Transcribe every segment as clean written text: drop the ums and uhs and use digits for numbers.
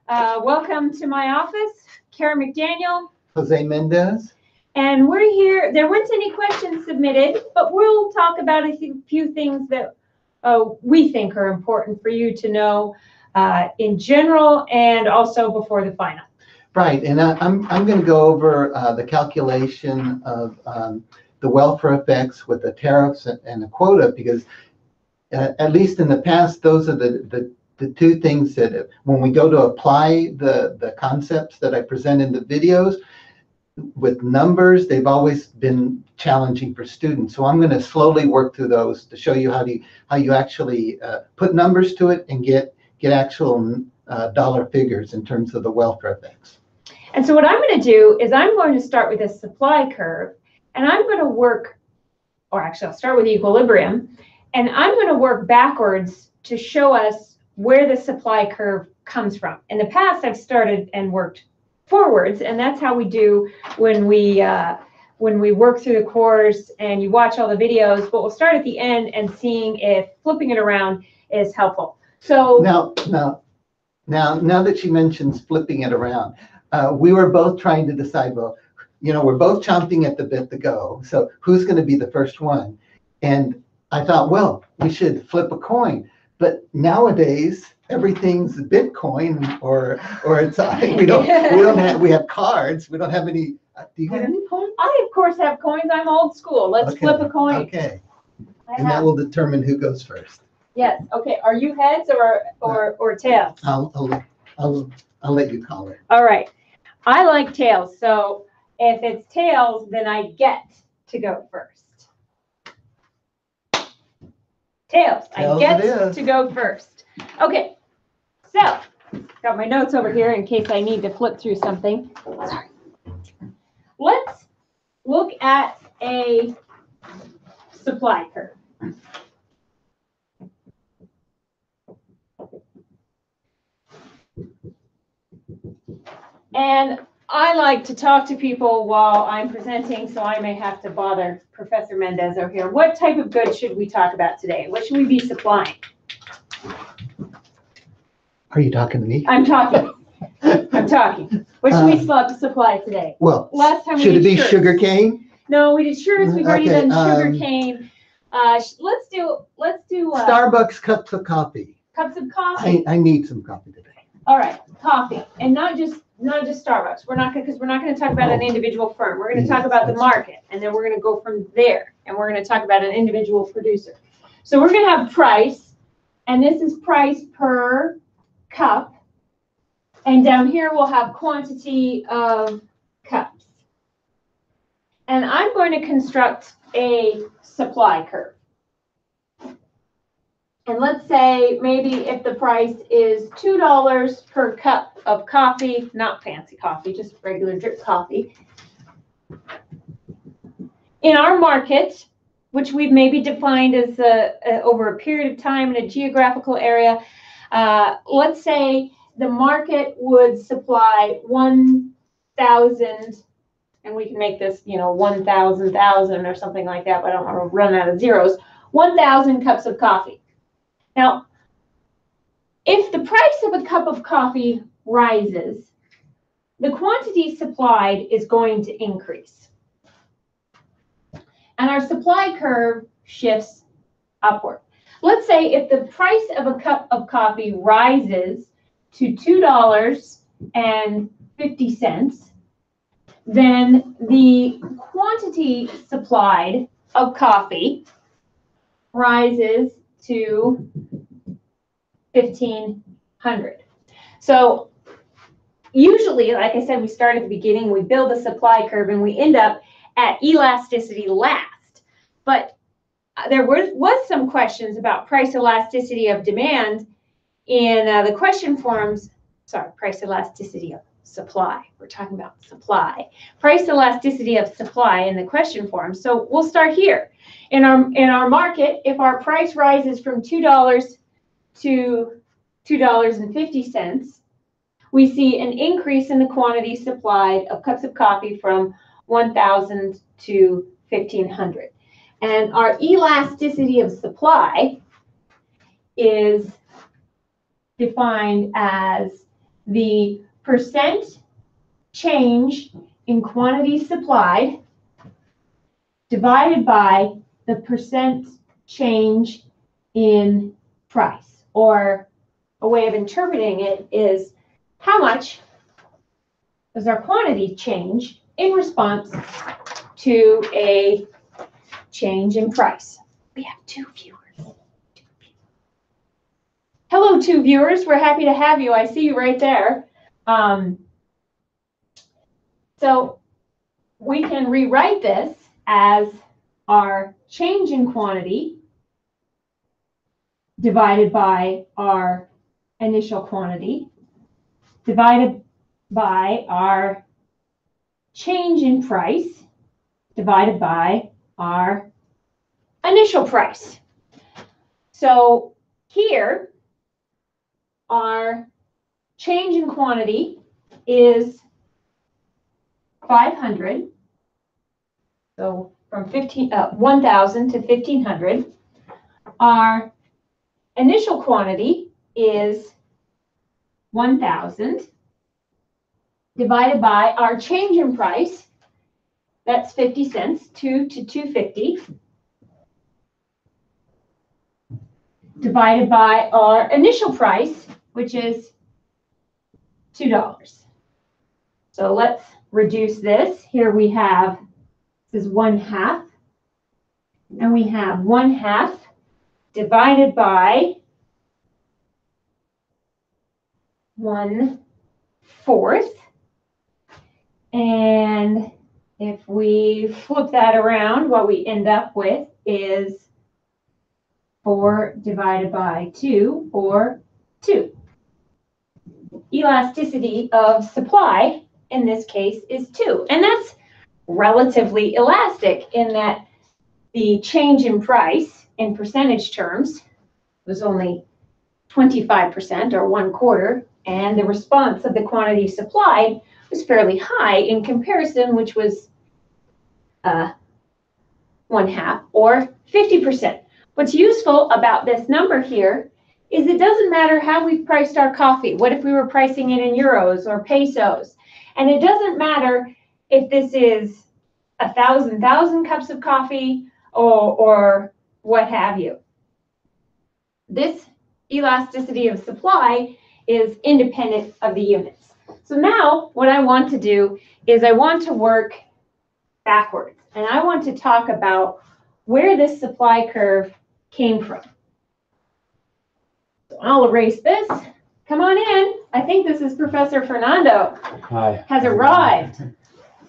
Welcome to my office, Professor McDaniel. Jose Mendez. And we're here. There weren't any questions submitted, but we'll talk about a few things that we think are important for you to know in general and also before the final. Right, and I'm going to go over the calculation of the welfare effects with the tariffs and the quota, because at least in the past, those are the two things that when we go to apply the concepts that I present in the videos with numbers, they've always been challenging for students. So I'm going to slowly work through those to show you how you actually put numbers to it and get actual dollar figures in terms of the welfare effects. And so what I'm going to do is I'm going to start with a supply curve, and I'm going to work, or actually I'll start with equilibrium, and I'm going to work backwards to show us where the supply curve comes from. In the past, I've started and worked forwards, and that's how we do when we work through the course and you watch all the videos, but we'll start at the end and seeing if flipping it around is helpful. So now that she mentions flipping it around, we were both trying to decide, well, we're both chomping at the bit to go, so who's going to be the first one? And I thought, well, we should flip a coin. But nowadays, everything's Bitcoin or it's we have cards. We don't have any. Do you have any coins? I of course have coins. I'm old school. Let's flip a coin. Okay. And that will determine who goes first. Yes. Okay. Are you heads or tails? I'll let you call it. All right. I like tails. So if it's tails, then I get to go first. Tails. I get to go first. Okay. So, got my notes over here in case I need to flip through something. Sorry. Let's look at a supply curve. And I like to talk to people while I'm presenting, so I may have to bother Professor Mendez over here. What type of goods should we talk about today? What should we be supplying? Are you talking to me? I'm talking. I'm talking. What should we supply today? Well, last time should it be sugar cane? No, we did shirts. We've already done sugar cane. Let's do Starbucks cups of coffee. Cups of coffee. I need some coffee today. All right, coffee, and not just Starbucks. We're not going to talk about an individual firm. We're going to talk about the market, and then we're going to go from there, and we're going to talk about an individual producer. So we're going to have price, and this is price per cup, and down here we'll have quantity of cups. And I'm going to construct a supply curve. And let's say maybe if the price is $2 per cup of coffee, not fancy coffee, just regular drip coffee. In our market, which we've maybe defined as over a period of time in a geographical area, let's say the market would supply 1,000, and we can make this 1,000 or something like that, but I don't want to run out of zeros, 1,000 cups of coffee. Now, if the price of a cup of coffee rises, the quantity supplied is going to increase. And our supply curve shifts upward. Let's say if the price of a cup of coffee rises to $2.50, then the quantity supplied of coffee rises to 1,500. So usually, like I said, we start at the beginning, we build a supply curve, and we end up at elasticity last. But there was some questions about price elasticity of demand in the question forms. Sorry, price elasticity of supply. We're talking about supply. Price elasticity of supply in the question form. So we'll start here. In our market, if our price rises from $2 to $2.50, we see an increase in the quantity supplied of cups of coffee from 1,000 to 1,500. And our elasticity of supply is defined as the percent change in quantity supplied divided by the percent change in price. Or a way of interpreting it is, how much does our quantity change in response to a change in price? We have 2 viewers. Hello, 2 viewers. We're happy to have you. I see you right there. So we can rewrite this as our change in quantity divided by our initial quantity divided by our change in price divided by our initial price. So here, our change in quantity is 500. So from 1,000 to 1,500. Our initial quantity is 1,000 divided by our change in price. That's 50 cents, 2 to 250. Divided by our initial price, which is $2. So let's reduce this. Here we have, this is 1/2. And we have 1/2 divided by 1/4. And if we flip that around, what we end up with is 4 divided by 2, or 2. Elasticity of supply in this case is 2. And that's relatively elastic in that the change in price in percentage terms was only 25%, or 1/4, and the response of the quantity supplied was fairly high in comparison, which was 1/2, or 50%. What's useful about this number here is it doesn't matter how we've priced our coffee. What if we were pricing it in euros or pesos? And it doesn't matter if this is 1,000 cups of coffee or what have you. This elasticity of supply is independent of the units. So now what I want to do is I want to work backwards, and I want to talk about where this supply curve came from. So I'll erase this. Come on in. I think this is Professor Fernando. Hi. Has arrived.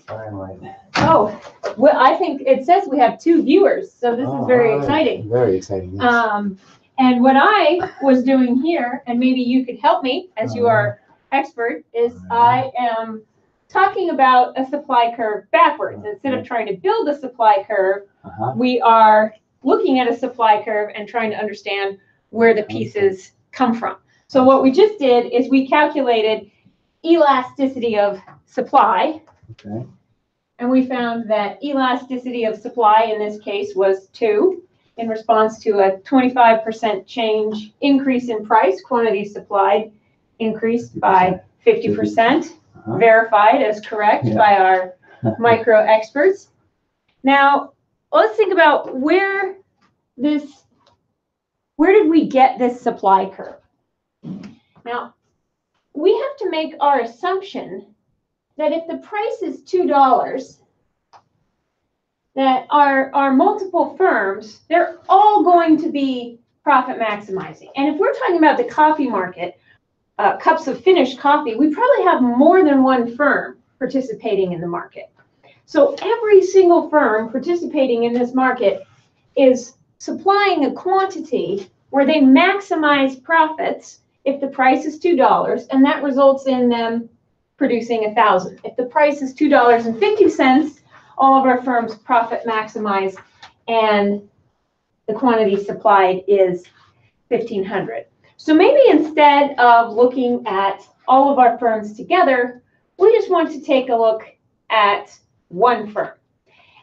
Finally. Oh, well, I think it says we have 2 viewers, so this is very exciting. Very exciting. Yes. And what I was doing here, and maybe you could help me as you are expert, is I am talking about a supply curve backwards. Instead of trying to build a supply curve, we are looking at a supply curve and trying to understand where the pieces come from. So what we just did is we calculated elasticity of supply. Okay. And we found that elasticity of supply in this case was 2 in response to a 25% change increase in price. Quantity supplied increased by 50%, verified as correct by our micro experts. Now, let's think about where did we get this supply curve? Now, we have to make our assumption that if the price is $2, that our multiple firms, they're all going to be profit maximizing. And if we're talking about the coffee market, cups of finished coffee, we probably have more than one firm participating in the market. So every single firm participating in this market is supplying a quantity where they maximize profits if the price is $2, and that results in them producing 1,000. If the price is $2.50, all of our firms profit maximize, and the quantity supplied is 1,500. So maybe instead of looking at all of our firms together, we just want to take a look at one firm.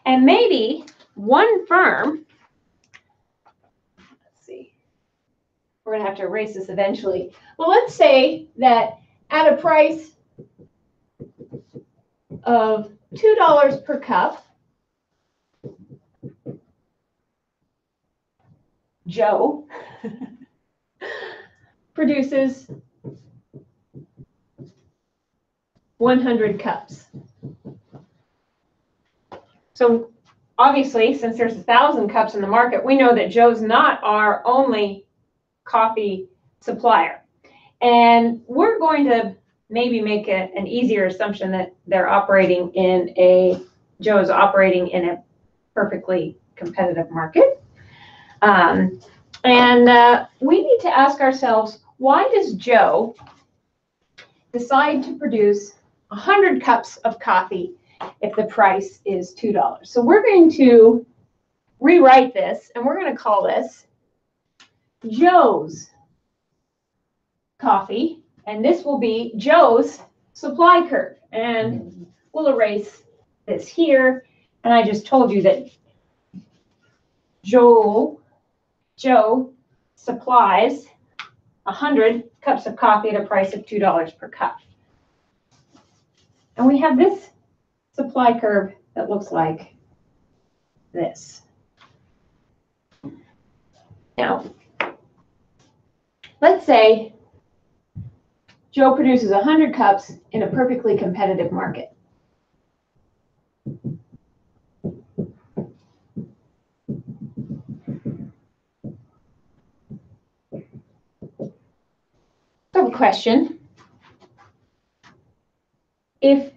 And maybe one firm, let's see, we're going to have to erase this eventually. Well, let's say that at a price of $2 per cup, Joe produces 100 cups. So obviously, since there's 1,000 cups in the market, we know that Joe's not our only coffee supplier. And we're going to maybe make an easier assumption that Joe's operating in a perfectly competitive market. We need to ask ourselves, why does Joe decide to produce 100 cups of coffee if the price is $2? So we're going to rewrite this, and we're going to call this Joe's coffee, and this will be Joe's supply curve. And we'll erase this here. And I just told you that Joe supplies 100 cups of coffee at a price of $2 per cup. And we have this supply curve that looks like this. Now, let's say Joe produces 100 cups in a perfectly competitive market. I have a question. If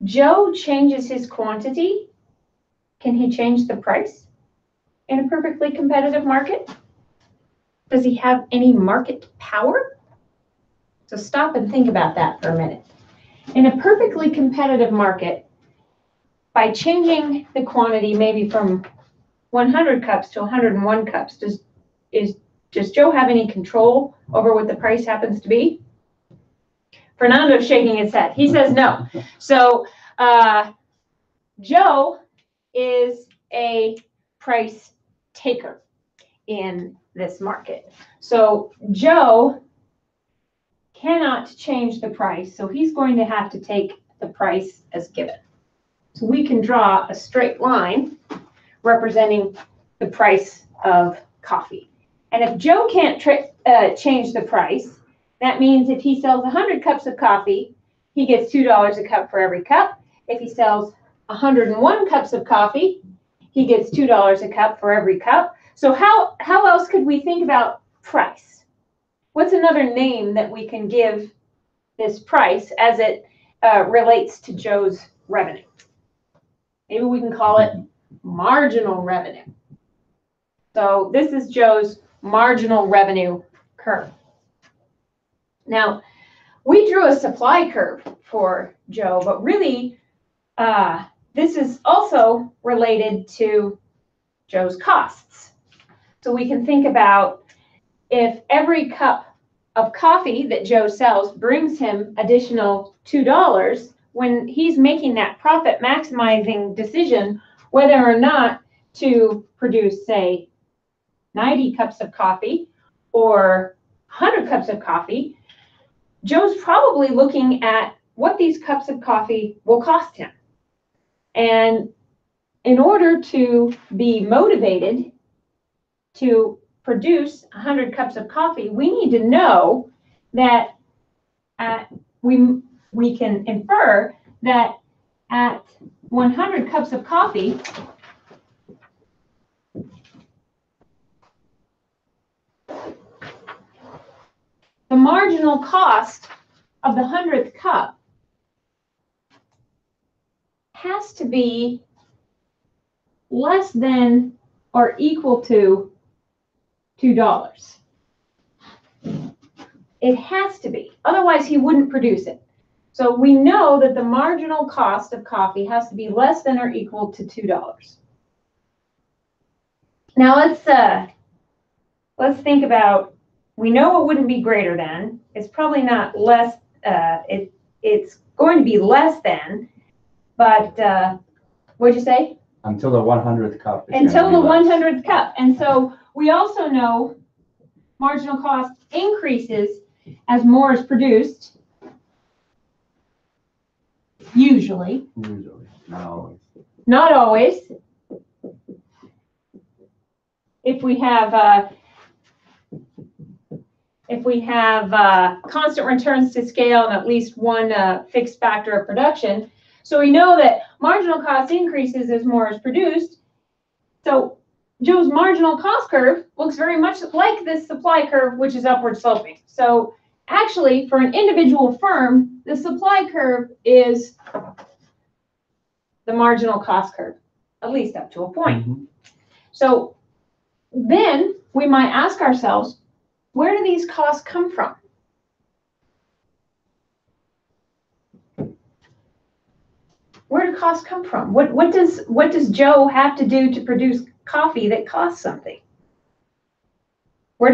Joe changes his quantity, can he change the price in a perfectly competitive market? Does he have any market power? So stop and think about that for a minute. In a perfectly competitive market, by changing the quantity maybe from 100 cups to 101 cups, does Joe have any control over what the price happens to be? Fernando's shaking his head. He says no. So Joe is a price taker in this market. So Joe cannot change the price, so he's going to have to take the price as given. So we can draw a straight line representing the price of coffee. And if Joe can't change the price, that means if he sells 100 cups of coffee, he gets $2 a cup for every cup. If he sells 101 cups of coffee, he gets $2 a cup for every cup. So how else could we think about price? What's another name that we can give this price as it relates to Joe's revenue? Maybe we can call it marginal revenue. So this is Joe's marginal revenue curve. Now, we drew a supply curve for Joe, but really this is also related to Joe's costs. So we can think about if every cup of coffee that Joe sells brings him additional $2, when he's making that profit maximizing decision whether or not to produce, say, 90 cups of coffee or 100 cups of coffee, Joe's probably looking at what these cups of coffee will cost him. And in order to be motivated to produce 100 cups of coffee, we need to know that we can infer that at 100 cups of coffee, the marginal cost of the 100th cup has to be less than or equal to $2. It has to be, otherwise he wouldn't produce it. So we know that the marginal cost of coffee has to be less than or equal to $2. Now let's think about, we know it wouldn't be greater than, it's probably not less, it's going to be less than, but what'd you say? Until the 100th cup. Until the 100th cup. And so we also know marginal cost increases as more is produced, usually. Usually, not always. Not always. If we have constant returns to scale and at least one fixed factor of production, so we know that marginal cost increases as more is produced. So Joe's marginal cost curve looks very much like this supply curve, which is upward sloping. So actually, for an individual firm, the supply curve is the marginal cost curve, at least up to a point. Mm-hmm. So then we might ask ourselves, where do these costs come from? Where do costs come from? What does Joe have to do to produce coffee that costs something? Where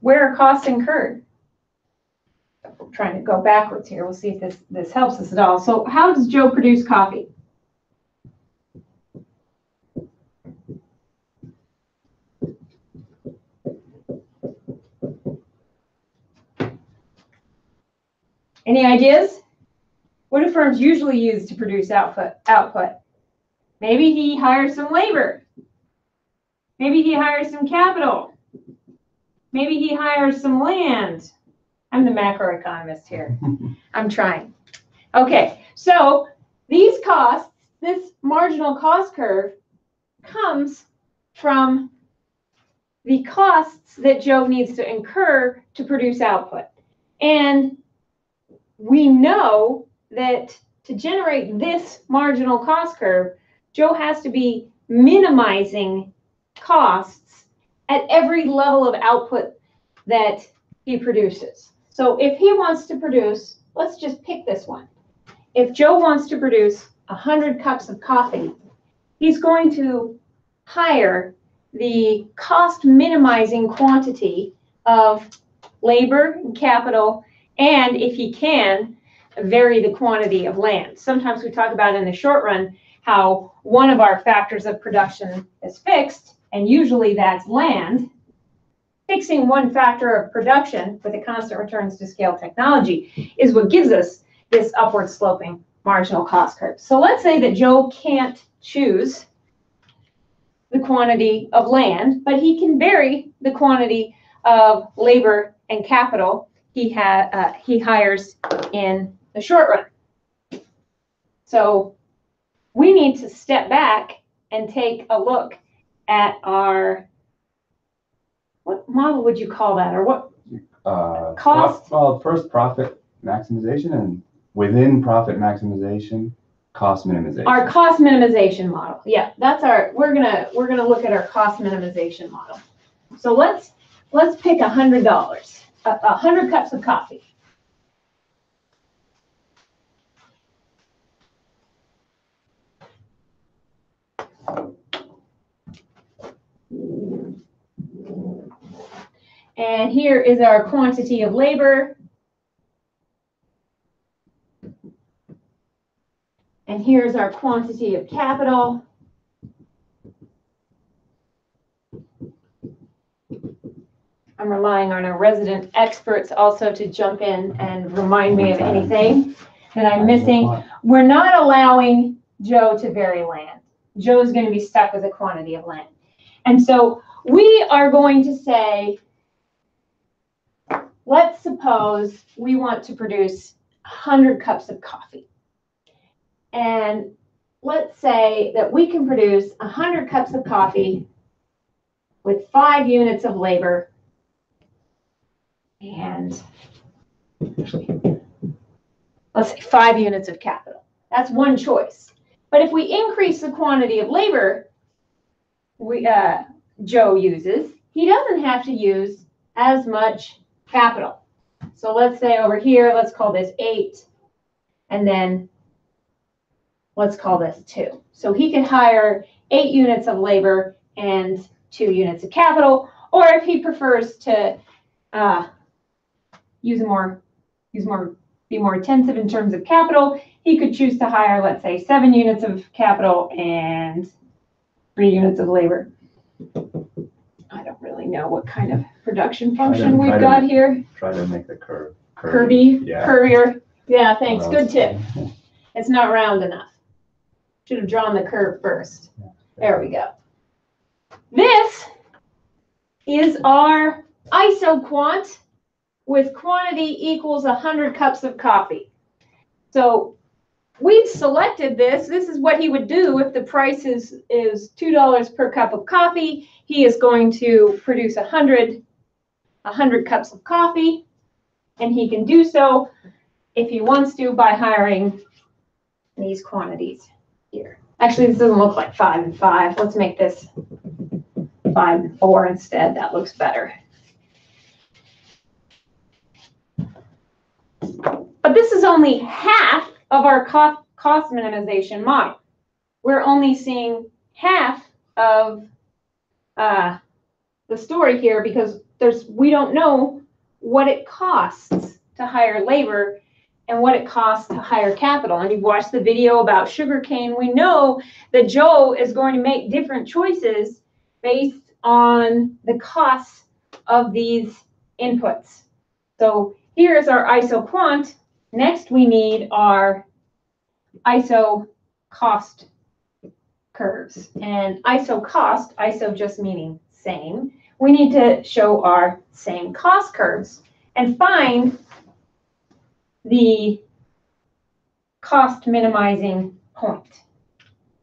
are costs incurred? I'm trying to go backwards here. We'll see if this helps us at all. So how does Joe produce coffee? Any ideas? What do firms usually use to produce output? Maybe he hires some labor. Maybe he hires some capital. Maybe he hires some land. I'm the macroeconomist here. I'm trying. Okay, so these costs, this marginal cost curve comes from the costs that Joe needs to incur to produce output. And we know that to generate this marginal cost curve, Joe has to be minimizing costs at every level of output that he produces. So if he wants to produce, let's just pick this one. If Joe wants to produce 100 cups of coffee, he's going to hire the cost minimizing quantity of labor and capital, and if he can, vary the quantity of land. Sometimes we talk about in the short run how one of our factors of production is fixed, and usually that's land. Fixing one factor of production with a constant returns to scale technology is what gives us this upward sloping marginal cost curve. So let's say that Joe can't choose the quantity of land, but he can vary the quantity of labor and capital he hires in the short run. So we need to step back and take a look at our, what model would you call that, or what cost? Well, first profit maximization, and within profit maximization, cost minimization. Our cost minimization model. Yeah, that's our. We're gonna look at our cost minimization model. So let's pick $100, 100 cups of coffee. And here is our quantity of labor. And here's our quantity of capital. I'm relying on our resident experts also to jump in and remind me of anything that I'm missing. We're not allowing Joe to vary land. Joe's going to be stuck with a quantity of land. And so we are going to say, let's suppose we want to produce 100 cups of coffee. And let's say that we can produce 100 cups of coffee with 5 units of labor and let's say 5 units of capital. That's one choice. But if we increase the quantity of labor Joe uses, he doesn't have to use as much capital. So let's say over here, let's call this 8, and then let's call this 2. So he can hire 8 units of labor and 2 units of capital, or if he prefers to be more intensive in terms of capital, he could choose to hire, let's say, 7 units of capital and 3 units of labor. I don't really really know what kind of production function we've try to- got here. Try to make the curve Curvy, Yeah. curvier. Yeah, thanks. Or Good else- tip. It's not round enough. Should have drawn the curve first. There we go. This is our isoquant with quantity equals 100 cups of coffee. So we've selected this. This is what he would do if the price is $2 per cup of coffee. He is going to produce 100 cups of coffee, and he can do so if he wants to by hiring these quantities here. Actually, this doesn't look like 5 and 5. Let's make this 5 and 4 instead. That looks better. But this is only half of our cost minimization model. We're only seeing half of the story here because we don't know what it costs to hire labor and what it costs to hire capital. And you've watched the video about sugarcane. We know that Joe is going to make different choices based on the costs of these inputs. So here's our isoquant. Next, we need our iso cost curves. And iso cost, iso just meaning same, we need to show our same cost curves and find the cost minimizing point.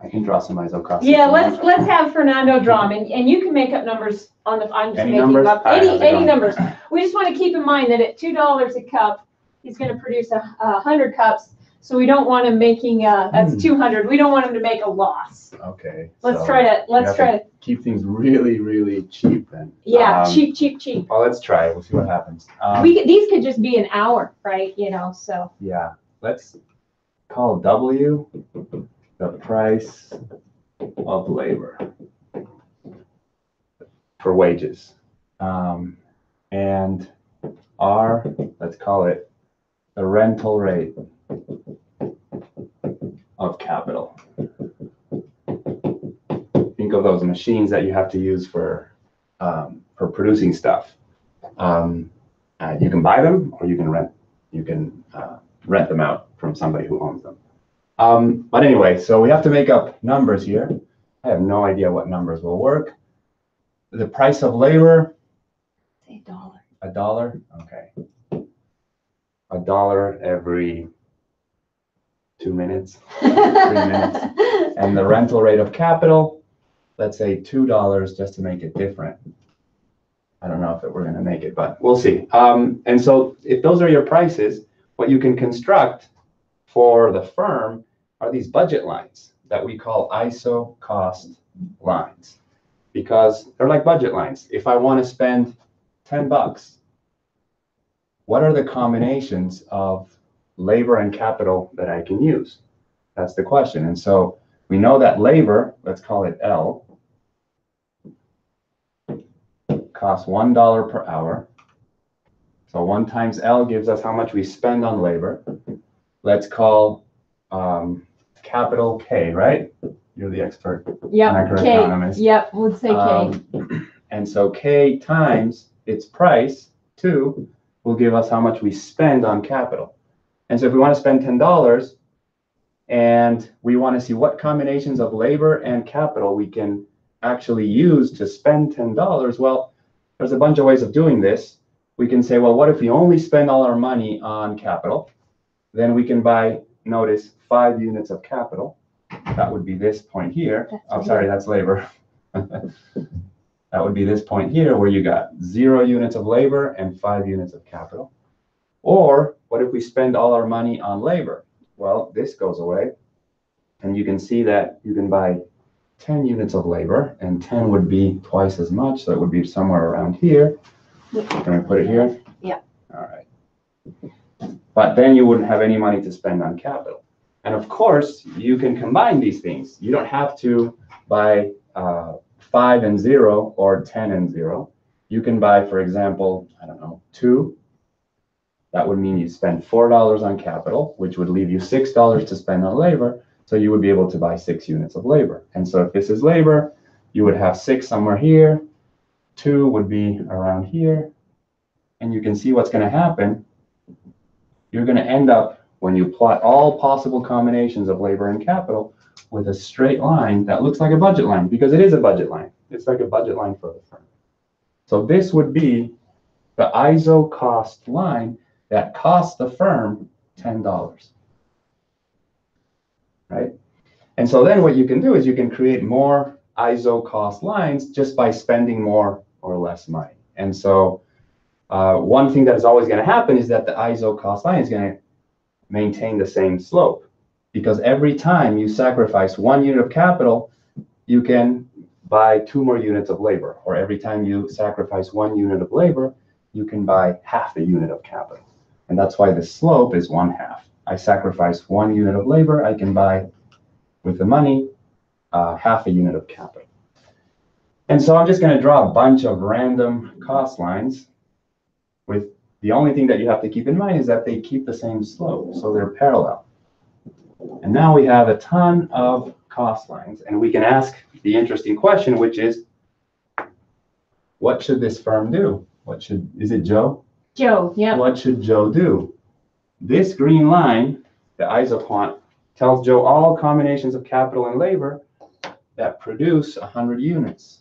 I can draw some iso costs. Yeah, let's have Fernando draw them, and you can make up numbers on the. I'm just Any making numbers? up I have it any on. numbers. We just want to keep in mind that at $2 a cup, he's going to produce 100 cups. So we don't want him making that's 200. We don't want him to make a loss. Okay. Let's so try to we have to keep things really, really cheap then. Yeah, cheap. Well, let's try it. We'll see what happens. These could just be an hour, right? You know, so. Yeah, let's call W the price of labor for wages. And R, let's call it the rental rate of capital. Think of those machines that you have to use for producing stuff. You can buy them, or you can rent. You can rent them out from somebody who owns them. But anyway, so we have to make up numbers here. I have no idea what numbers will work. The price of labor. Say $1. $1. Okay. $1 every 2 minutes, 3 minutes. And the rental rate of capital, let's say $2 just to make it different. I don't know if we're going to make it, but we'll see. And so if those are your prices, what you can construct for the firm are these budget lines that we call ISO cost lines, because they're like budget lines. If I want to spend $10, what are the combinations of labor and capital that I can use? That's the question. And so we know that labor, let's call it L, costs $1 per hour. So 1 times L gives us how much we spend on labor. Let's call capital K, right? You're the expert. Yep, macroeconomist. K. Yep, we'll say K. And so K times its price, 2, will give us how much we spend on capital. And so if we want to spend $10 and we want to see what combinations of labor and capital we can actually use to spend $10, well, there's a bunch of ways of doing this. We can say, well, what if we only spend all our money on capital? Then we can buy, notice, 5 units of capital. That would be this point here. Oh, sorry, that's labor. That would be this point here where you got 0 units of labor and 5 units of capital. Or what if we spend all our money on labor? Well, this goes away. And you can see that you can buy 10 units of labor, and 10 would be twice as much. So it would be somewhere around here. Can we put it here? Yeah. All right. But then you wouldn't have any money to spend on capital. And of course, you can combine these things. You don't have to buy 5 and 0 or 10 and 0. You can buy, for example, I don't know, 2. That would mean you spend $4 on capital, which would leave you $6 to spend on labor. So you would be able to buy 6 units of labor. And so if this is labor, you would have 6 somewhere here, 2 would be around here. And you can see what's going to happen. You're going to end up, when you plot all possible combinations of labor and capital, with a straight line that looks like a budget line, because it is a budget line. It's like a budget line for the firm. So this would be the ISO cost line that costs the firm $10. Right? And so then what you can do is you can create more ISO cost lines just by spending more or less money. And so one thing that is always going to happen is that the ISO cost line is going to maintain the same slope, because every time you sacrifice 1 unit of capital, you can buy 2 more units of labor. Or every time you sacrifice 1 unit of labor, you can buy half a unit of capital. And that's why the slope is 1/2. I sacrifice 1 unit of labor, I can buy, with the money, half a unit of capital. And so I'm just going to draw a bunch of random cost lines. With the only thing that you have to keep in mind is that they keep the same slope, so they're parallel. And now we have a ton of cost lines, and we can ask the interesting question, which is, what should this firm do? Is it Joe? Joe, yeah. What should Joe do? This green line, the isoquant, tells Joe all combinations of capital and labor that produce 100 units.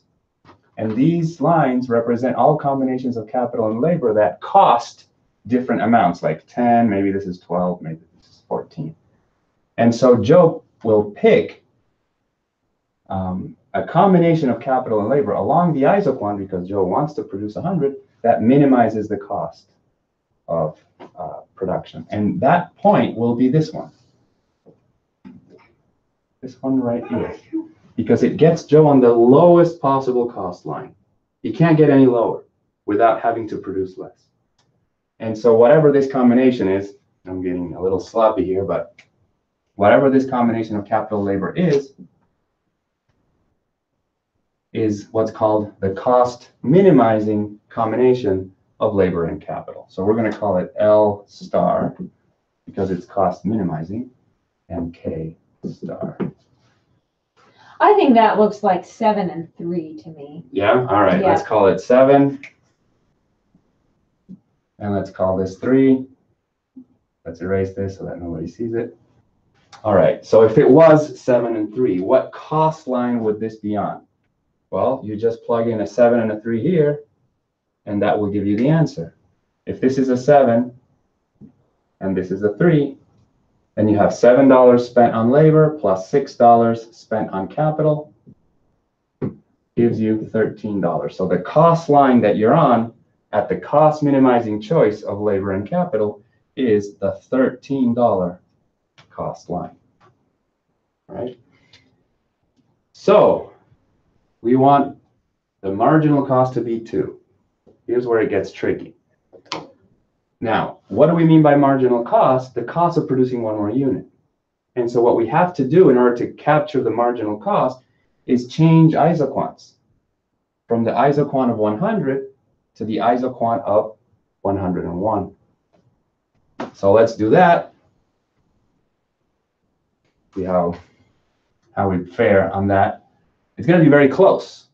And these lines represent all combinations of capital and labor that cost different amounts, like 10, maybe this is 12, maybe this is 14. And so Joe will pick a combination of capital and labor along the isoquant, because Joe wants to produce 100, that minimizes the cost of production. And that point will be this one. This one right here. Because it gets Joe on the lowest possible cost line. He can't get any lower without having to produce less. And so whatever this combination is, I'm getting a little sloppy here, but whatever this combination of capital labor is what's called the cost minimizing combination of labor and capital. So we're going to call it L star because it's cost minimizing, and K star. I think that looks like 7 and 3 to me. Yeah, all right, let's call it 7. And let's call this 3. Let's erase this so that nobody sees it. All right, so if it was 7 and 3, what cost line would this be on? Well, you just plug in a 7 and a 3 here, and that will give you the answer. If this is a 7 and this is a 3, then you have $7 spent on labor plus $6 spent on capital, gives you $13. So the cost line that you're on at the cost minimizing choice of labor and capital is the $13 cost line. All right? So we want the marginal cost to be 2. Here's where it gets tricky. Now, what do we mean by marginal cost? The cost of producing 1 more unit. And so what we have to do in order to capture the marginal cost is change isoquants from the isoquant of 100 to the isoquant of 101. So let's do that. See how we fare on that. It's going to be very close.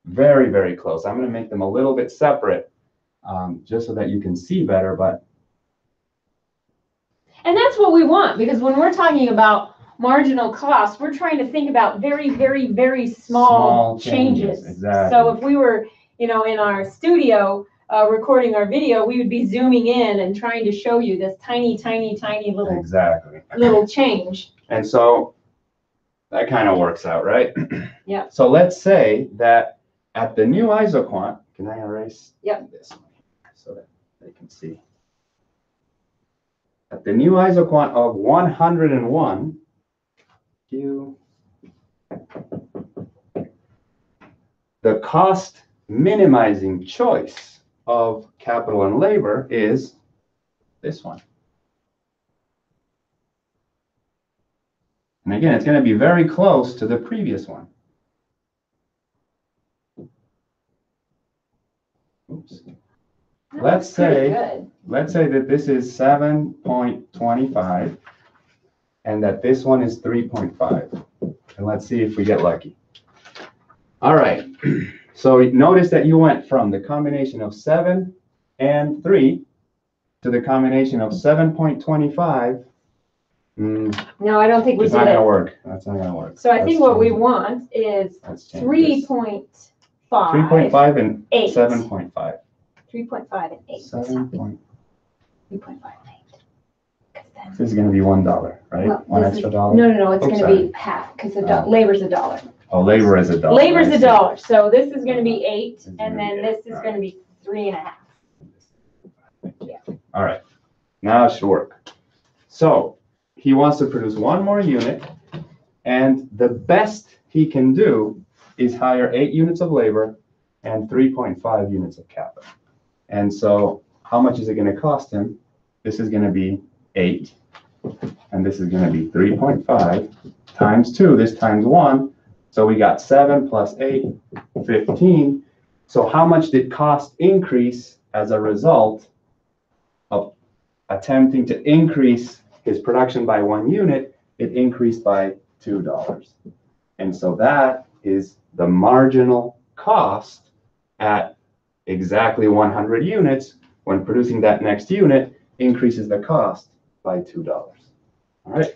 Very, very close. I'm going to make them a little bit separate just so that you can see better. And that's what we want, because when we're talking about marginal cost, we're trying to think about very, very, very small changes. Exactly. So if we were, in our studio recording our video, we would be zooming in and trying to show you this tiny, tiny, tiny little little change. And so that kind of works out, right? Yeah. So let's say that at the new isoquant, can I erase this one so that they can see? At the new isoquant of 101, the cost minimizing choice of capital and labor is this one. And again, it's going to be very close to the previous one. Oops. Let's say that this is 7.25 and that this one is 3.5. And let's see if we get lucky. All right. So notice that you went from the combination of 7 and 3 to the combination of 7.25. No, I don't think we It's did not gonna it. work. That's not gonna work. So I think what we change it. want is Let's change 3.5. 3.5 and 8. 7.5. 3.5 and 8. 7. 3.5 and 8. This is gonna be $1, right? Well, One this extra is- dollar. No, it's Oops, gonna sorry. be half, because labor's $1. Oh, labor is $1. Labor's I see. $1, so this is gonna be 8, This is and gonna then be this 8, is all gonna be 3.5. All right, now it should work. So he wants to produce one more unit, and the best he can do is hire 8 units of labor and 3.5 units of capital. And so how much is it going to cost him? This is going to be 8, and this is going to be 3.5 times 2, this times 1. So we got 7 plus 8, 15. So how much did cost increase as a result of attempting to increase his production by 1 unit? It increased by $2. And so that is the marginal cost at exactly 100 units. When producing that next unit, increases the cost by $2. All right.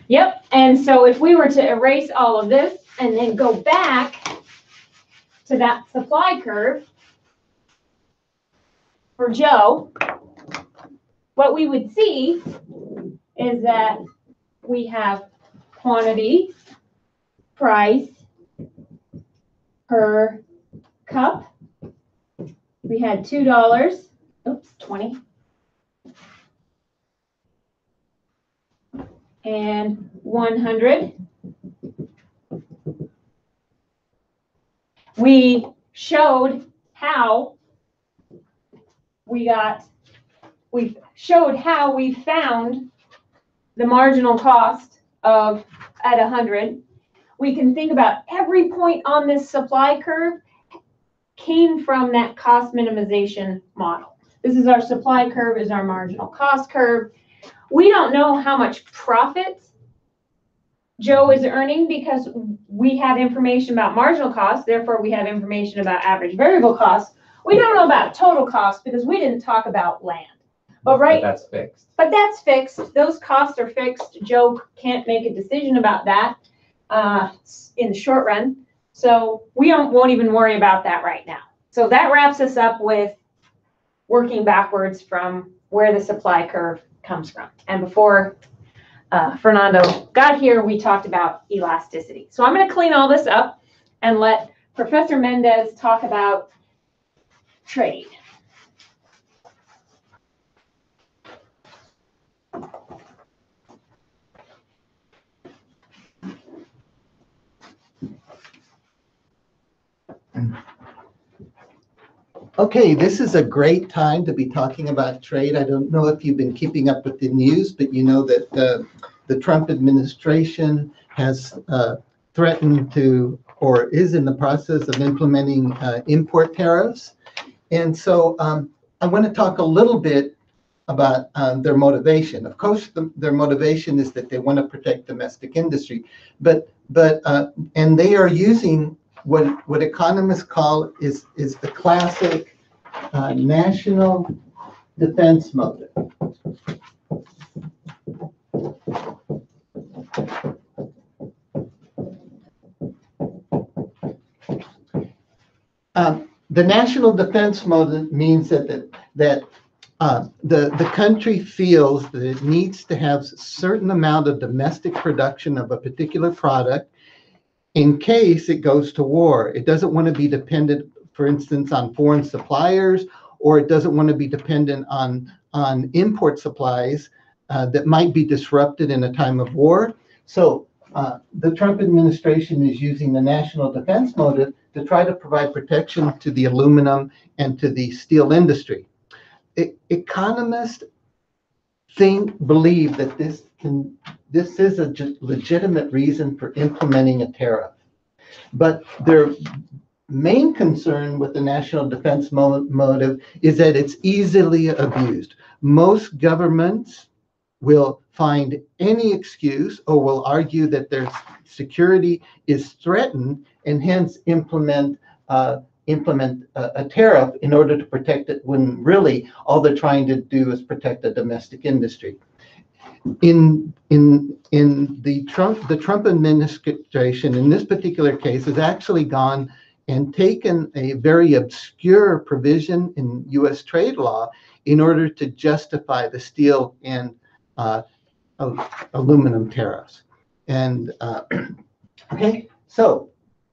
Yep, and so if we were to erase all of this and then go back to that supply curve for Joe, what we would see is that we have quantity, price per cup. We had $2, oops, 20. And 100. We showed how we found the marginal cost of at 100. We can think about every point on this supply curve came from that cost minimization model. This is our supply curve, is our marginal cost curve. We don't know how much profit Joe is earning because we have information about marginal cost, therefore we have information about average variable cost. We don't know about total cost because we didn't talk about land. But that's fixed. But that's fixed. Those costs are fixed. Joe can't make a decision about that in the short run. So we won't even worry about that right now. So that wraps us up with working backwards from where the supply curve comes from. And before Fernando got here, we talked about elasticity. So I'm going to clean all this up and let Professor Mendez talk about trade. Okay, this is a great time to be talking about trade. I don't know if you've been keeping up with the news, but you know that the Trump administration has threatened to, or is in the process of implementing import tariffs. And so I want to talk a little bit about their motivation. Of course, their motivation is that they want to protect domestic industry, and they are using what economists call is the classic national defense motive. The national defense motive means that the country feels that it needs to have a certain amount of domestic production of a particular product in case it goes to war. It doesn't want to be dependent, for instance, on foreign suppliers, or it doesn't want to be dependent on import supplies that might be disrupted in a time of war. So the Trump administration is using the national defense motive to try to provide protection to the aluminum and to the steel industry. Economists believe that this is a legitimate reason for implementing a tariff. But their main concern with the national defense motive is that it's easily abused. Most governments will find any excuse or will argue that their security is threatened and hence implement implement a tariff in order to protect it, when really all they're trying to do is protect the domestic industry. In the Trump administration, in this particular case, has actually gone and taken a very obscure provision in U.S. trade law in order to justify the steel and aluminum tariffs. And okay, so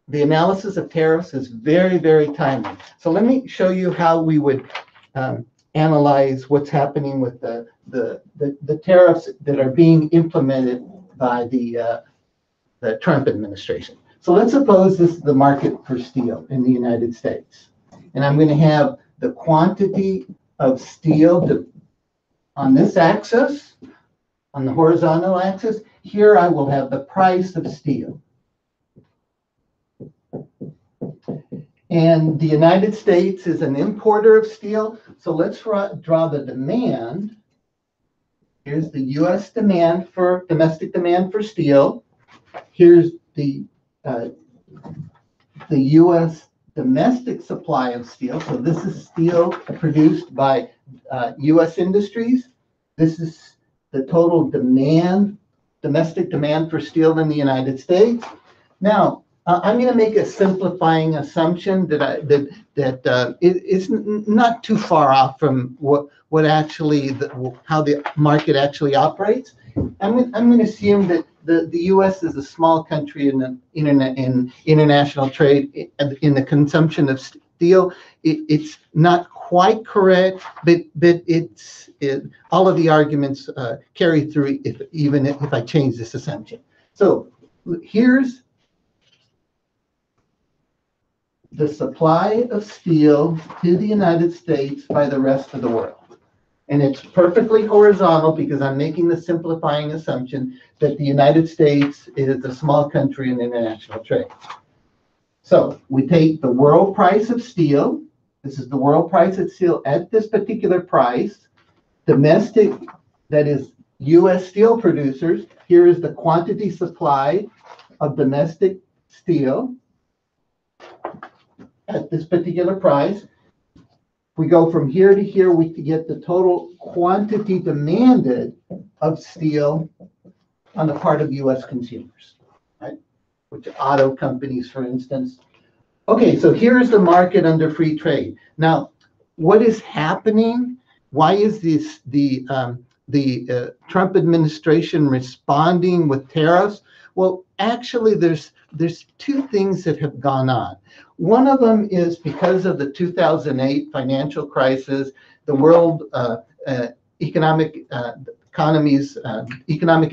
the analysis of tariffs is very, very timely. So let me show you how we would analyze what's happening with the tariffs that are being implemented by the Trump administration. So let's suppose this is the market for steel in the United States. And I'm going to have the quantity of steel on this axis, on the horizontal axis. Here I will have the price of steel. And the United States is an importer of steel. So let's draw the demand. Here's the U.S. demand for domestic demand for steel. Here's the U.S. domestic supply of steel. So this is steel produced by U.S. industries. This is the total demand, domestic demand for steel in the United States. Now, I'm going to make a simplifying assumption that it's not too far off from what actually how the market actually operates. I'm going to assume that the U.S. is a small country in international trade in the consumption of steel. It's not quite correct, but all of the arguments carry through even if I change this assumption. So here's the supply of steel to the United States by the rest of the world. And it's perfectly horizontal because I'm making the simplifying assumption that the United States is a small country in international trade. So we take the world price of steel. This is the world price of steel at this particular price. Domestic, that is U.S. steel producers. Here is the quantity supply of domestic steel at this particular price. We go from here to here, we get the total quantity demanded of steel on the part of U.S. consumers, right? Which auto companies, for instance. Okay, so here's the market under free trade. Now, what is happening? Why is this the Trump administration responding with tariffs? Well, actually, there's two things that have gone on. One of them is because of the 2008 financial crisis, the world economic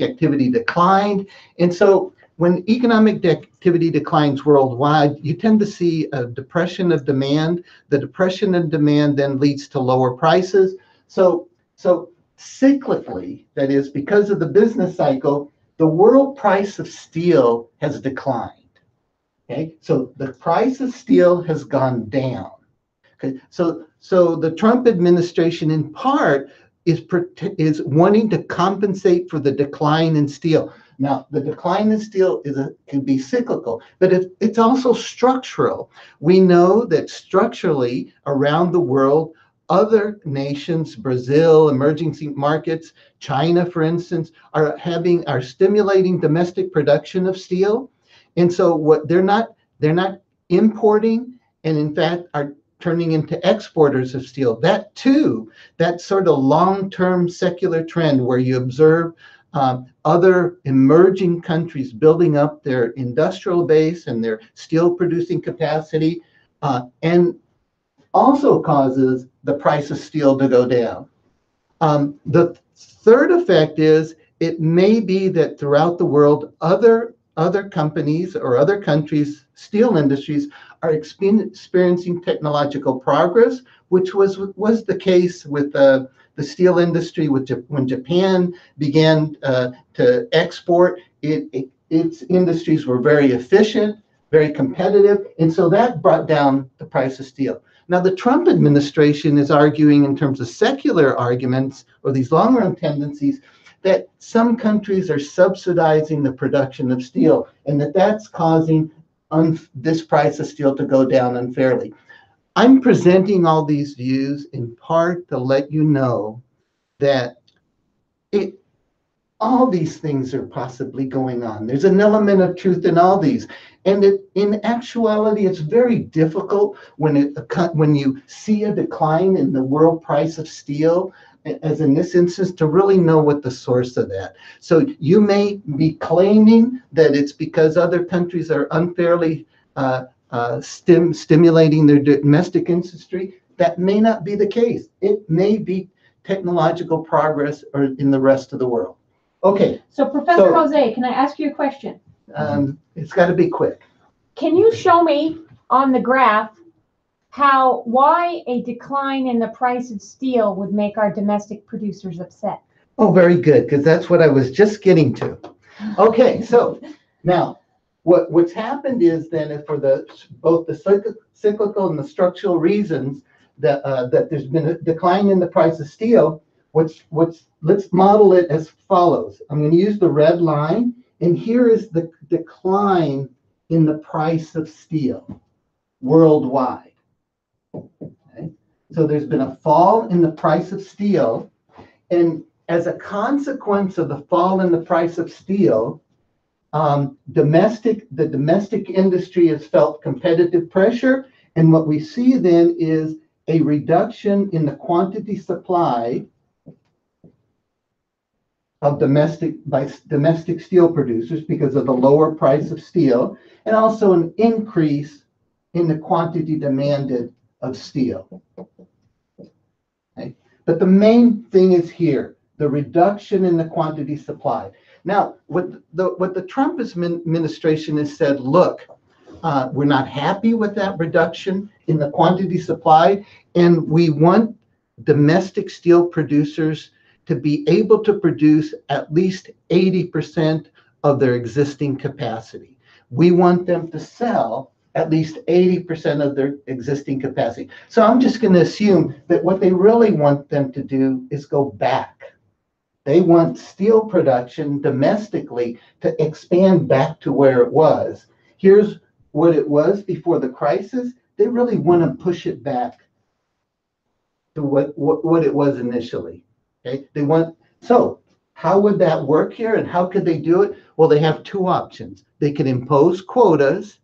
activity declined. And so when economic activity declines worldwide, you tend to see a depression of demand. The depression of demand then leads to lower prices. So cyclically, that is, because of the business cycle, the world price of steel has declined. Okay, so the price of steel has gone down. Okay, so the Trump administration, in part, is wanting to compensate for the decline in steel. Now, the decline in steel can be cyclical, but it's also structural. We know that structurally around the world, other nations, Brazil, emerging markets, China, for instance, are stimulating domestic production of steel. And so what they're not importing, and in fact are turning into exporters of steel. That too, that sort of long-term secular trend where you observe other emerging countries building up their industrial base and their steel producing capacity, and also causes the price of steel to go down. The third effect is it may be that throughout the world, other companies or other countries' steel industries are experiencing technological progress, which was the case with the steel industry. When Japan began to export, its industries were very efficient, very competitive, and so that brought down the price of steel. Now, the Trump administration is arguing in terms of secular arguments or these long-run tendencies that some countries are subsidizing the production of steel and that's causing this price of steel to go down unfairly. I'm presenting all these views in part to let you know that all these things are possibly going on. There's an element of truth in all these. And in actuality, it's very difficult when you see a decline in the world price of steel, as in this instance, to really know what the source of that. So you may be claiming that it's because other countries are unfairly stimulating their domestic industry. That may not be the case. It may be technological progress or in the rest of the world. Okay. So Professor Jose, can I ask you a question? It's got to be quick. Can you show me on the graph why a decline in the price of steel would make our domestic producers upset? Oh, very good, because that's what I was just getting to. Okay, so now what's happened is then for both the cyclical and the structural reasons that there's been a decline in the price of steel. Let's model it as follows. I'm going to use the red line, and here is the decline in the price of steel worldwide. Okay? So there's been a fall in the price of steel, and as a consequence of the fall in the price of steel, the domestic industry has felt competitive pressure, and what we see then is a reduction in the quantity supplied of domestic steel producers because of the lower price of steel, and also an increase in the quantity demanded of steel. Okay? But the main thing is here, the reduction in the quantity supplied. Now, what the Trump administration has said, look, we're not happy with that reduction in the quantity supplied, and we want domestic steel producers to be able to produce at least 80% of their existing capacity. We want them to sell at least 80% of their existing capacity. So I'm just going to assume that what they really want them to do is go back. They want steel production domestically to expand back to where it was. Here's what it was before the crisis. They really want to push it back to what it was initially. Okay, so how would that work here, and how could they do it? Well, they have two options. They can impose quotas.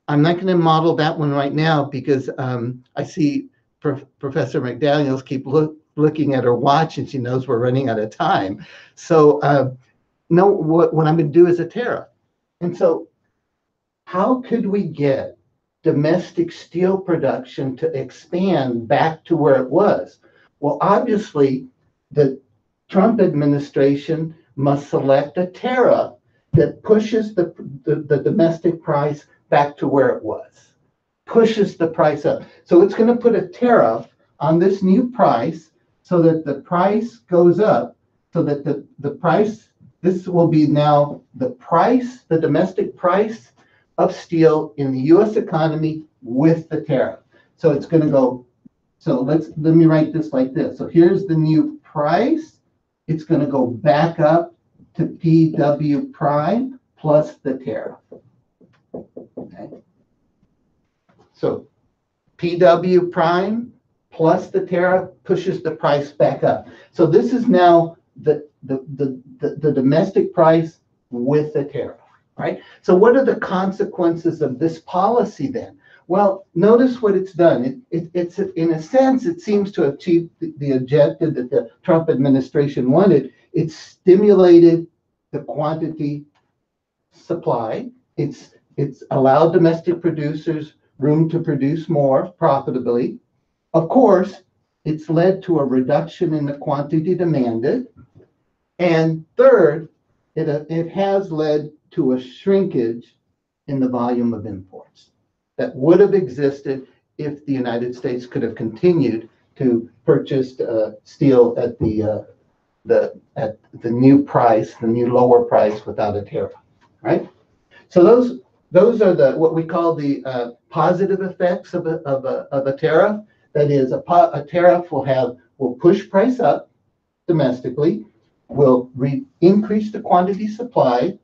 I'm not going to model that one right now because I see Professor McDaniel keep looking at her watch, and she knows we're running out of time. So no, what I'm going to do is a tariff. And so how could we get domestic steel production to expand back to where it was? Well, obviously, the Trump administration must select a tariff that pushes the domestic price back to where it was, pushes the price up. So it's going to put a tariff on this new price so that the price goes up, so that the price, this will be now the price, the domestic price of steel in the U.S. economy with the tariff. So it's going to go, so let me write this like this. So here's the new price. It's going to go back up to PW prime plus the tariff. Okay. So PW prime plus the tariff pushes the price back up. So this is now the domestic price with the tariff, right? So what are the consequences of this policy then? Well, notice what it's done. It's in a sense, it seems to achieve the objective that the Trump administration wanted. It's stimulated the quantity supply. It's allowed domestic producers room to produce more profitably. Of course, it's led to a reduction in the quantity demanded. And third, it has led to a shrinkage in the volume of imports that would have existed if the United States could have continued to purchase steel at the new price, the new lower price without a tariff, right? So those are what we call the positive effects of a tariff. That is, a tariff will push price up domestically, will increase the quantity supplied,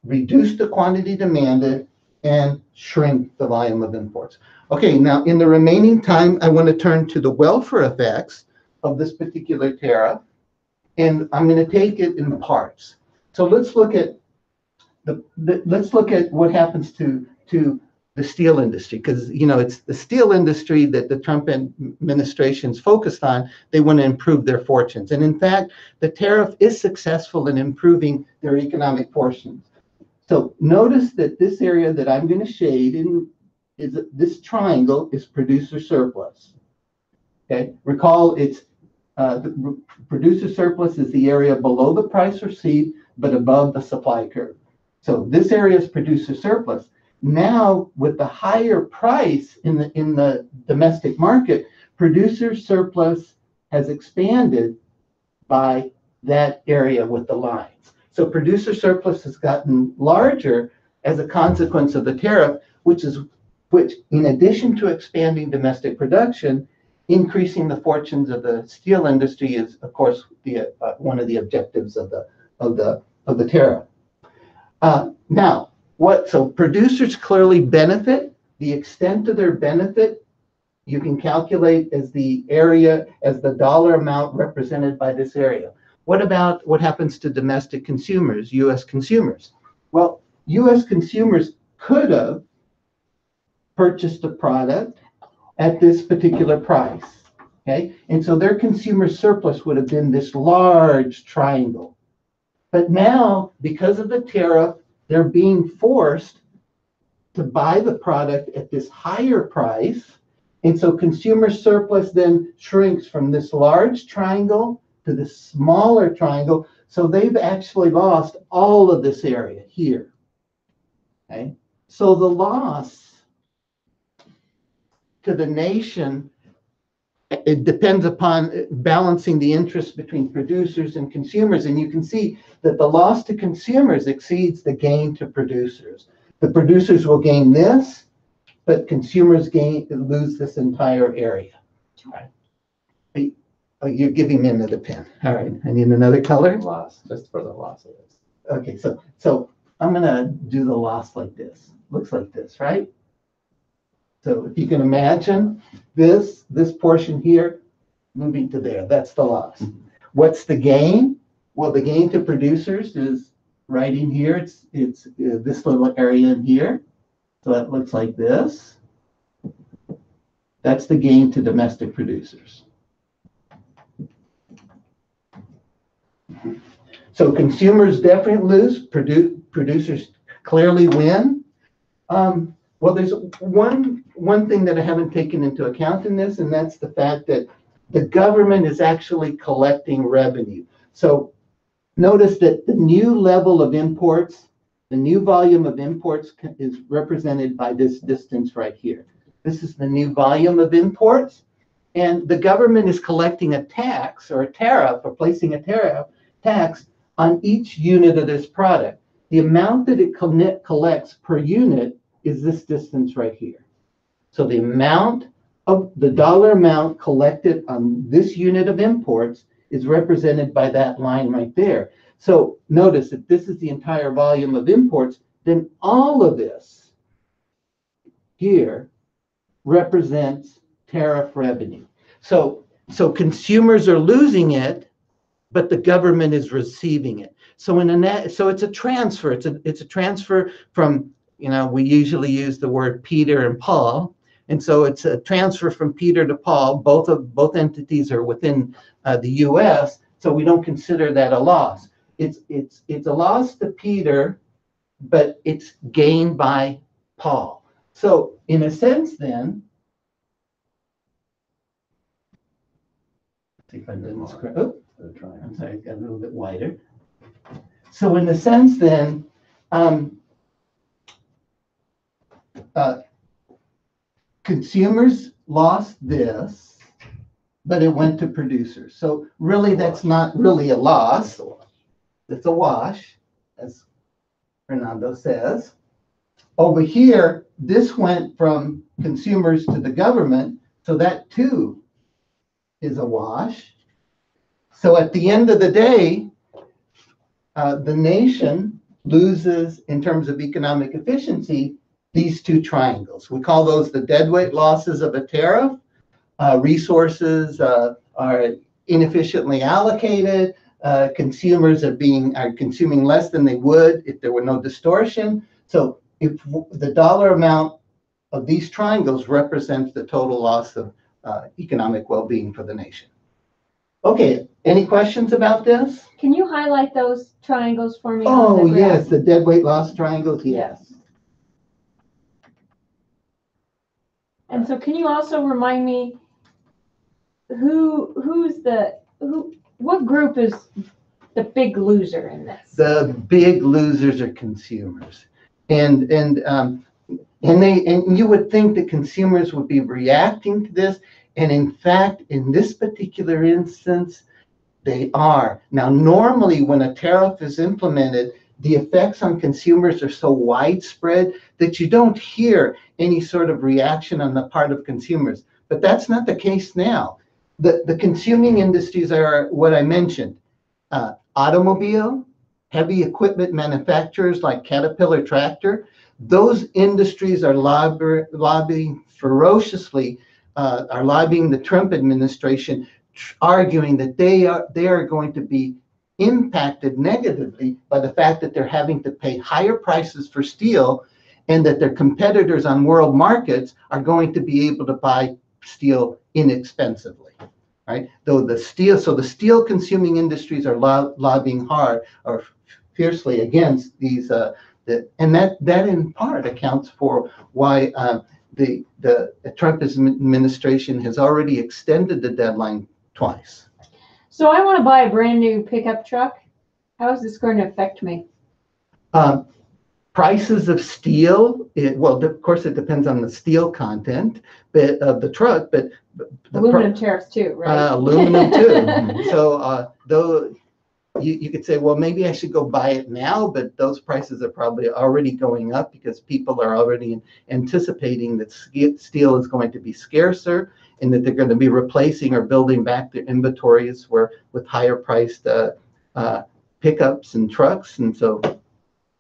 reduce the quantity demanded, and shrink the volume of imports. Okay, now in the remaining time, I want to turn to the welfare effects of this particular tariff, and I'm going to take it in parts. So let's look at let's look at what happens to the steel industry, because it's the steel industry that the Trump administration's focused on. They want to improve their fortunes, and in fact, the tariff is successful in improving their economic fortunes. So notice that this area that I'm going to shade in is this triangle is producer surplus. Okay, recall it's the producer surplus is the area below the price received but above the supply curve. So this area is producer surplus. Now, with the higher price in the domestic market, producer surplus has expanded by that area with the lines. So producer surplus has gotten larger as a consequence of the tariff, which in addition to expanding domestic production, increasing the fortunes of the steel industry is, of course, one of the objectives of the tariff. So producers clearly benefit. The extent of their benefit you can calculate as the dollar amount represented by this area. What about what happens to domestic consumers, U.S. consumers? Well, U.S. consumers could have purchased a product at this particular price, okay? And so their consumer surplus would have been this large triangle. But now, because of the tariff, they're being forced to buy the product at this higher price. And so consumer surplus then shrinks from this large triangle to this smaller triangle. So they've actually lost all of this area here. Okay? So the loss to the nation, it depends upon balancing the interest between producers and consumers. And you can see that the loss to consumers exceeds the gain to producers. The producers will gain this, but consumers lose this entire area. Right. You're giving me another pen. All right, I need another color. Loss, just for the loss of this. Okay, so I'm gonna do the loss like this. Looks like this, right? So if you can imagine this portion here moving to there, that's the loss. What's the gain? Well, the gain to producers is right in here. It's this little area in here. So that looks like this. That's the gain to domestic producers. So consumers definitely lose, producers clearly win. Well, there's one thing that I haven't taken into account in this, and that's the fact that the government is actually collecting revenue. So notice that the new level of imports, the new volume of imports is represented by this distance right here. This is the new volume of imports, and the government is collecting a tax or a tariff, or placing a tax on each unit of this product. The amount that it collects per unit is this distance right here. So the amount of the dollar amount collected on this unit of imports is represented by that line right there. So notice if this is the entire volume of imports, then all of this here represents tariff revenue. So consumers are losing it, but the government is receiving it. So it's a transfer. It's a transfer from, we usually use the word Peter and Paul. And so it's a transfer from Peter to Paul. Both entities are within the US, so we don't consider that a loss. It's a loss to Peter, but it's gained by Paul. So in a sense then, see if I didn't screw. Oh, I'm sorry, it got a little bit wider. So in a sense then, consumers lost this, but it went to producers. So really, that's not really a loss. It's a wash, as Fernando says. Over here, this went from consumers to the government, so that too is a wash. So at the end of the day, the nation loses in terms of economic efficiency these two triangles. We call those the deadweight losses of a tariff. Resources are inefficiently allocated. Consumers are consuming less than they would if there were no distortion. So if the dollar amount of these triangles represents the total loss of economic well-being for the nation. Okay, any questions about this? Can you highlight those triangles for me? Oh, on the graph? yes, the deadweight loss triangles, yes. And so can you also remind me what group is the big loser in this? The big losers are consumers. And you would think that consumers would be reacting to this, and in fact, in this particular instance, they are. Now, normally when a tariff is implemented, the effects on consumers are so widespread that you don't hear any sort of reaction on the part of consumers. But that's not the case now. The consuming industries are what I mentioned. Automobile, heavy equipment manufacturers like Caterpillar Tractor, those industries are lobbying ferociously, are lobbying the Trump administration, arguing that they are going to be impacted negatively by the fact that they're having to pay higher prices for steel, and that their competitors on world markets are going to be able to buy steel inexpensively, right? So the steel consuming industries are lobbying hard or fiercely against these, and that in part accounts for why the Trump administration has already extended the deadline twice. So I want to buy a brand new pickup truck. How is this going to affect me? Prices of steel, well, of course, it depends on the steel content of the truck, but aluminum tariffs too, right? Aluminum too. So though you could say, well, maybe I should go buy it now, but those prices are probably already going up because people are already anticipating that steel is going to be scarcer, and that they're going to be replacing or building back their inventories with higher priced pickups and trucks, and so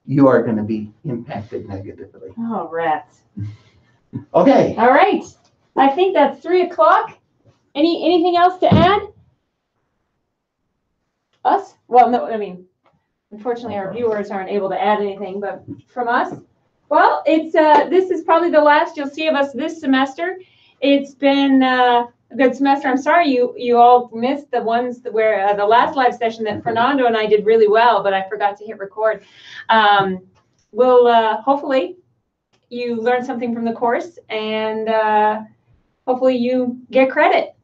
you are going to be impacted negatively. Oh, rats. Okay. All right. I think that's 3 o'clock. Anything else to add? Us? Well, no, I mean, unfortunately our viewers aren't able to add anything, but from us, well, it's this is probably the last you'll see of us this semester. It's been a good semester. I'm sorry you all missed the ones where the last live session that Fernando and I did really well, but I forgot to hit record. We'll hopefully you learned something from the course, and hopefully you get credit.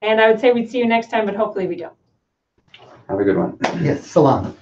And I would say we'd see you next time, but hopefully we don't. Have a good one. Yes, salam.